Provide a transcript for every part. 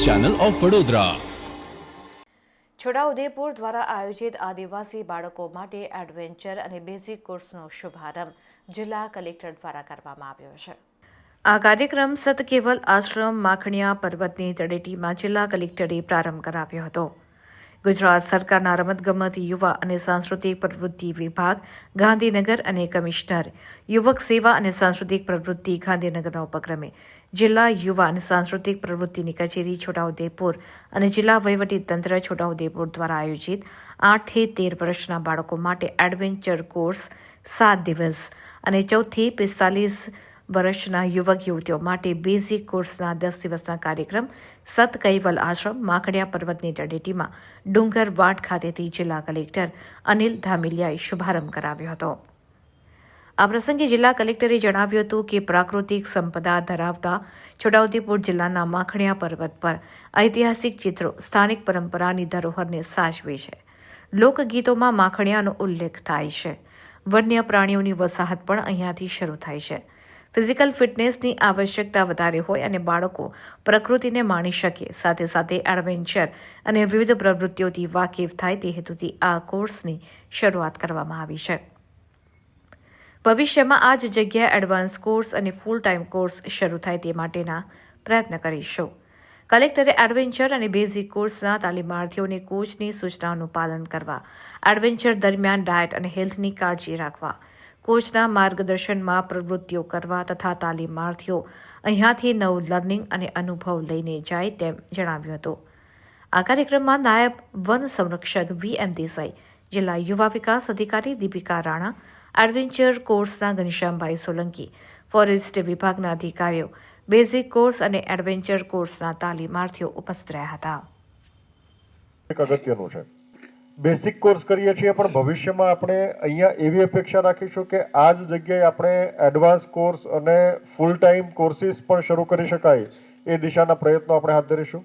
Channel of Vadodara. Chhota Udepur દ્વારા આયોજિત આદિવાસી બાળકો માટે એડવેન્ચર અને બેઝિક કોર્સનો શુભારંભ જિલ્લા કલેક્ટર દ્વારા કરવામાં આવ્યો છે। આ કાર્યક્રમ સતકેવલ આશ્રમ માખણિયા પર્વતની તળેટીમાં જિલ્લા કલેક્ટરે પ્રારંભ કરાવ્યો હતો। ગુજરાત સરકારના રમતગમત યુવા અને સાંસ્કૃતિક પ્રવૃત્તિ વિભાગ ગાંધીનગર અને કમિશનર યુવક સેવા અને સાંસ્કૃતિક પ્રવૃત્તિ ગાંધીનગરના ઉપક્રમે જિલ્લા યુવા અને સાંસ્કૃતિક પ્રવૃત્તિની કચેરી છોટાઉદેપુર અને જિલ્લા વહીવટીતંત્ર છોટાઉદેપુર દ્વારા આયોજિત 8 થી 13 વર્ષના બાળકો માટે એડવેન્ચર કોર્સ 7 દિવસ અને 14 થી 45 વર્ષના યુવક યુવતીઓ માટે બેઝિક કોર્સના 10 દિવસના કાર્યક્રમ સતકૈવલ આશ્રમ માખણિયા પર્વતની તળેટીમાં ડુંગરવાડ ખાતેથી જિલ્લા કલેક્ટર અનિલ ધામેલિયાએ શુભારંભ કરાવ્યો હતો। આ પ્રસંગે જિલ્લા કલેક્ટરે જણાવ્યું હતું કે પ્રાકૃતિક સંપદા ધરાવતા છોટાઉદેપુર જિલ્લાના માખણિયા પર્વત પર ઐતિહાસિક ચિત્રો સ્થાનિક પરંપરાની ધરોહરને સાચવે છે। લોકગીતોમાં માખણિયાનો ઉલ્લેખ થાય છે। વન્ય પ્રાણીઓની વસાહત પણ અહીંયાથી શરૂ થાય છે। ફિઝિકલ ફિટનેસની આવશ્યકતા વધારે હોય અને બાળકો પ્રકૃતિને માણી શકે, સાથે સાથે એડવેન્ચર અને વિવિધ પ્રવૃત્તિઓથી વાકેફ થાય તે હેતુથી આ કોર્સની શરૂઆત કરવામાં આવી છે। ભવિષ્યમાં આ જ જગ્યાએ એડવાન્સ કોર્સ અને ફૂલ ટાઈમ કોર્સ શરૂ થાય તે માટેના પ્રયત્ન કરીશું। કલેક્ટરે એડવેન્ચર અને બેઝિક કોર્સના તાલીમાર્થીઓને કોચની સૂચનાઓનું પાલન કરવા, એડવેન્ચર દરમિયાન ડાયટ અને હેલ્થની કાળજી રાખવા, કોચના માર્ગદર્શનમાં પ્રવૃત્તિઓ કરવા તથા તાલીમાર્થીઓ અહીંયાથી નવું લર્નિંગ અને અનુભવ લઈને જાય તેમ જણાવ્યું હતું। આ કાર્યક્રમમાં નાયબ વન સંરક્ષક VM દેસાઈ, જિલ્લા યુવા વિકાસ અધિકારી દીપિકા રાણા, એડવેન્ચર કોર્સના ઘનશ્યામભાઈ સોલંકી, ફોરેસ્ટ વિભાગના અધિકારીઓ, બેઝિક કોર્સ અને એડવેન્ચર કોર્સના તાલીમાર્થીઓ ઉપસ્થિત રહ્યા હતા। એક અગત્યનું છે, બેસિક કોર્સ કરીએ છીએ પણ ભવિષ્યમાં આપણે અહીંયા એવી અપેક્ષા રાખીશું કે આ જ જગ્યાએ આપણે એડવાન્સ કોર્સ અને ફૂલ ટાઈમ કોર્સિસ પણ શરૂ કરી શકાય એ દિશાના પ્રયત્નો આપણે હાથ ધરીશું।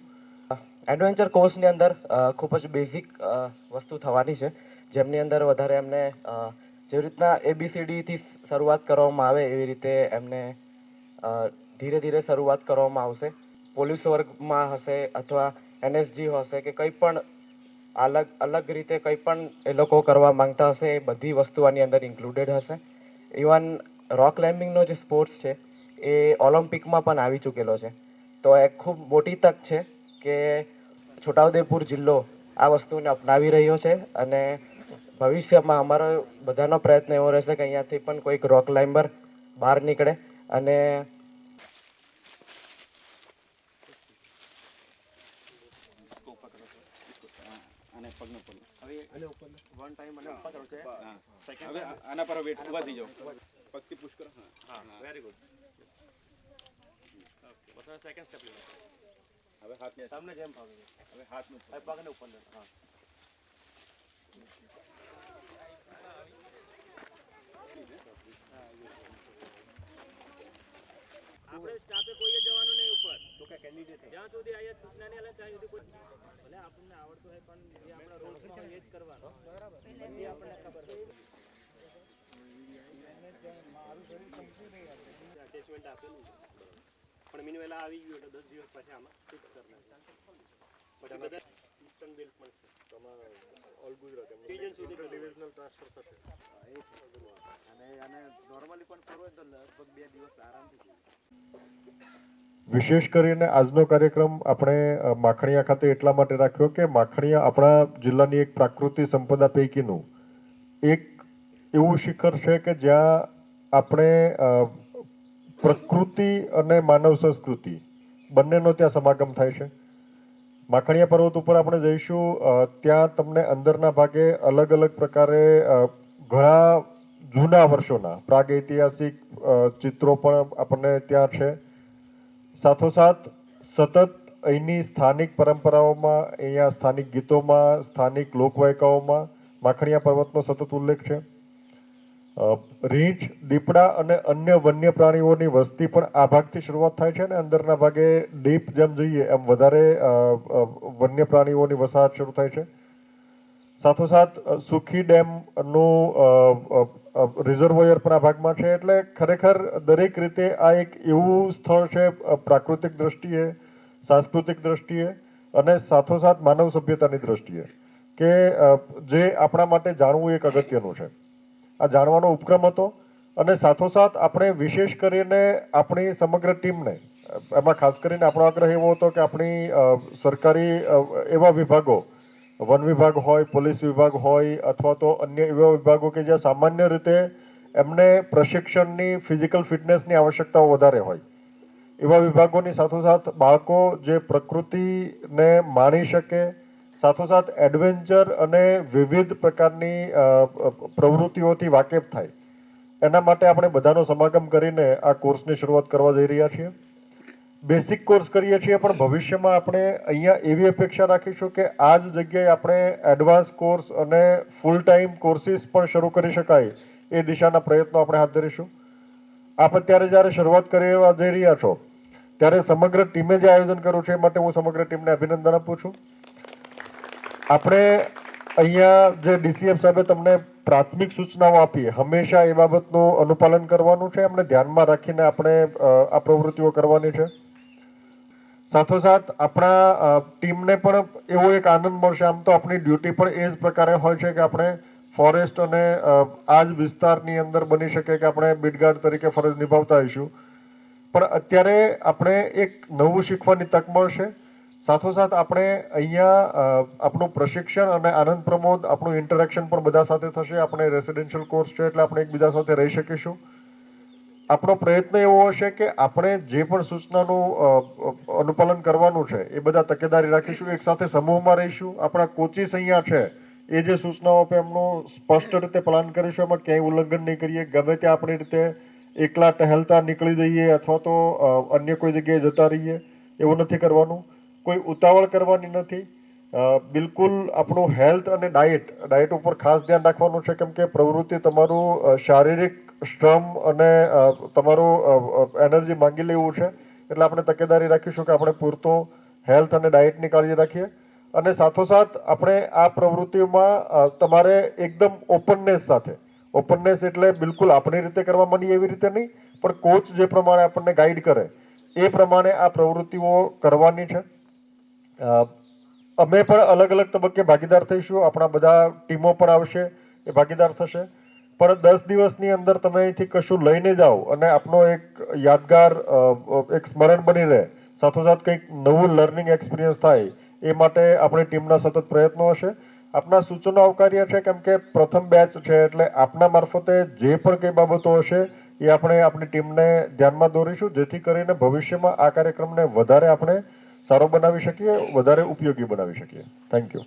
એડવેન્ચર કોર્સની અંદર ખૂબ જ બેઝિક વસ્તુ થવાની છે, જેમની અંદર વધારે એમને જેવી રીતના ABCD થી શરૂઆત કરવામાં આવે એવી રીતે એમને ધીરે ધીરે શરૂઆત કરવામાં આવશે। પોલીસ વર્ગમાં હશે અથવા NSG હશે કે કંઈ પણ અલગ રીતે કંઈ પણ એ લોકો કરવા માંગતા હશે એ બધી વસ્તુ આની અંદર ઇન્ક્લુડેડ હશે। ઇવન રોક ક્લાઇમ્બિંગનો જે સ્પોર્ટ્સ છે એ ઓલિમ્પિકમાં પણ આવી ચૂકેલો છે, તો એ ખૂબ મોટી તક છે કે છોટાઉદેપુર જિલ્લો આ વસ્તુને અપનાવી રહ્યો છે અને ભવિષ્યમાં અમારો બધાનો પ્રયત્ન એવો રહેશે કે અહીંયાથી પણ કોઈક રોક ક્લાઇમ્બર બહાર નીકળે અને આના પર વેટ ઉભા થઈ જાઓ, પગથી પુશ કરો। હા, વેરી ગુડ। ઓકે, બસ સેકન્ડ સ્ટેપ લો। હવે હાથ સામે જેમ ભાવે, હવે હાથનું પગને ઉપર લો। હા, આપણે સ્ટાફે કોઈએ જવાનું નહીં ઉપર, તો કે કેન્ડિડેટ જ્યાં સુધી આયા સૂચના નહીં આલે ત્યાં સુધી કોઈ ભલે આપણને આવડતું હોય પણ જે આપણા રોલ્સમાં હોય એ જ કરવાનો, બરાબર? એ આપણને ખબર હોય। અટેચમેન્ટ આપેલું છે પણ મીન વેલા આવી ગયું એટલે 10 દિવસ પછી આમાં ફિક્સ કરી નાખે। પછી બધા ઇન્સ્ટન્ટ બિલ પણ છે, તો આમાં ઓલ ગુજરાત એજન્ટ સુધી ડિવિઝનલ ટ્રાન્સફર થશે અને નોર્મલી પણ કરવું હોય તો લગભગ 2 દિવસ આરામથી થઈ જાય। વિશેષ કરીને આજનો કાર્યક્રમ આપણે માખણિયા ખાતે એટલા માટે રાખ્યો કે માખણિયા આપણા જિલ્લાની એક પ્રાકૃતિક સંપદા પૈકીનું એક એવું શિખર છે કે જ્યાં આપણે પ્રકૃતિ અને માનવ સંસ્કૃતિ બંનેનો ત્યાં સમાગમ થાય છે। માખણિયા પર્વત ઉપર આપણે જઈશું, ત્યાં તમને અંદરના ભાગે અલગ અલગ પ્રકારે ઘણા જૂના વર્ષોના પ્રાગૈતિહાસિક ચિત્રો પણ આપણને ત્યાં છે। સાથોસાથ સતત અહીંની સ્થાનિક પરંપરાઓમાં, અહીંયા સ્થાનિક ગીતોમાં, સ્થાનિક લોકવાયકાઓમાં માખણિયા પર્વતનો સતત ઉલ્લેખ છે। રીંછ, દીપડા અને અન્ય વન્ય પ્રાણીઓની વસ્તી પણ આ ભાગથી શરૂઆત થાય છે અને અંદરના ભાગે ડીપ જેમ જઈએ એમ વધારે વન્ય પ્રાણીઓની વસાહત શરૂ થાય છે। સાથોસાથ સુખી ડેમનું રિઝર્વોયર પણ આ ભાગમાં છે। એટલે ખરેખર દરેક રીતે આ એક એવું સ્થળ છે પ્રાકૃતિક દ્રષ્ટિએ સાંસ્કૃતિક દ્રષ્ટિએ અને સાથોસાથ માનવ સભ્યતાની દ્રષ્ટિએ કે જે આપણા માટે જાણવું એક અગત્યનું છે. આ જાણવાનો ઉપક્રમ હતો અને સાથોસાથ આપણે વિશેષ કરીને આપણી સમગ્ર ટીમને, એમાં ખાસ કરીને આપણો આગ્રહ એવો હતો કે આપણી સરકારી એવા વિભાગો, વન વિભાગ હોય, પોલીસ વિભાગ હોય અથવા તો અન્ય એવા વિભાગો કે જ્યાં સામાન્ય રીતે એમને પ્રશિક્ષણની, ફિઝિકલ ફિટનેસની આવશ્યકતાઓ વધારે હોય, એવા વિભાગોની સાથોસાથ બાળકો જે પ્રકૃતિને માણી શકે, સાથોસાથ એડવેન્ચર અને વિવિધ પ્રકારની પ્રવૃત્તિઓથી વાકેફ થાય, એના માટે આપણે બધાનો સમાગમ કરીને આ કોર્સની શરૂઆત કરવા જઈ રહ્યા છીએ. બેસિક કોર્સ કરીએ છીએ, પણ ભવિષ્યમાં આપણે અહીંયા એવી અપેક્ષા રાખીશું કે આ જ જગ્યાએ આપણે એડવાન્સ કોર્સ અને ફૂલ ટાઈમ કોર્સિસ પણ શરૂ કરી શકાય એ દિશાના પ્રયત્નો આપણે હાથ ધરીશું. આપ અત્યારે જ્યારે શરૂઆત કરવા જઈ રહ્યા છો ત્યારે સમગ્ર ટીમે જે આયોજન કર્યું છે એ માટે હું સમગ્ર ટીમને અભિનંદન આપું છું. આપણે અહીંયા જે ડીસીએમ સાહેબે તમને પ્રાથમિક સૂચનાઓ આપી, હંમેશા એ બાબતનું અનુપાલન કરવાનું છે, એમને ધ્યાનમાં રાખીને આપણે આ પ્રવૃત્તિઓ કરવાની છે. સાથોસાથ આપણા ટીમને પણ એવો એક આનંદ મળશે. આમ તો આપણી ડ્યુટી પણ એ જ પ્રકારે હોય છે કે આપણે ફોરેસ્ટ અને આ જ વિસ્તારની અંદર બની શકે કે આપણે બીટગાર્ડ તરીકે ફરજ નિભાવતા હોઈશું, પણ અત્યારે આપણે એક નવું શીખવાની તક મળશે. સાથોસાથ આપણે અહીંયા આપણું પ્રશિક્ષણ અને આનંદ પ્રમોદ, આપણું ઇન્ટરેક્શન પણ બધા સાથે થશે. આપણે રેસિડેન્શિયલ કોર્સ છે એટલે આપણે એકબીજા સાથે રહી શકીશું. આપણો પ્રયત્ન એવો હશે કે આપણે જે પણ સૂચનાનું અનુપાલન કરવાનું છે એ બધા તકેદારી રાખીશું, એક સાથે સમૂહમાં રહીશું. આપણા કોચિસ અહીંયા છે એ જે સૂચનાઓ આપે એમનું સ્પષ્ટ રીતે પાલન કરીશું, એમાં ક્યાંય ઉલ્લંઘન નહીં કરીએ. ગમે ત્યાં આપણી રીતે એકલા ટહેલતા નીકળી જઈએ અથવા તો અન્ય કોઈ જગ્યાએ જતા રહીએ એવું નથી કરવાનું. કોઈ ઉતાવળ કરવાની નથી. બિલકુલ આપણું હેલ્થ અને ડાયટ ઉપર ખાસ ધ્યાન રાખવાનું છે, કેમ કે પ્રવૃત્તિ તમારું શારીરિક શ્રમ અને તમારું એનર્જી માંગી લેવું છે. એટલે આપણે તકેદારી રાખીશું કે આપણે પૂરતો હેલ્થ અને ડાયટની કાળજી રાખીએ. અને સાથોસાથ આપણે આ પ્રવૃત્તિમાં તમારે એકદમ ઓપનનેસ સાથે, ઓપનનેસ એટલે બિલકુલ આપણી રીતે કરવા માંડીએ એવી રીતે નહીં, પણ કોચ જે પ્રમાણે આપણને ગાઈડ કરે એ પ્રમાણે આ પ્રવૃત્તિઓ કરવાની છે. અમે પણ અલગ અલગ તબક્કે ભાગીદાર થઈશું. આપણા બધા ટીમો પણ આવશે, એ ભાગીદાર થશે. પણ 10 દિવસની અંદર તમે અહીંથી કશું લઈને જાઓ અને આપનો એક યાદગાર એક સ્મરણ બની રહે, સાથોસાથ કંઈક નવું લર્નિંગ એક્સપિરિયન્સ થાય, એ માટે આપણી ટીમના સતત પ્રયત્નો હશે. આપના સૂચનો આવકાર્ય છે, કેમ કે પ્રથમ બેચ છે એટલે આપના મારફતે જે પણ કંઈ બાબતો હશે એ આપણે આપણી ટીમને ધ્યાનમાં દોરીશું, જેથી કરીને ભવિષ્યમાં આ કાર્યક્રમને વધારે આપણે સારો બનાવી શકીએ, વધારે ઉપયોગી બનાવી શકીએ. Thank you.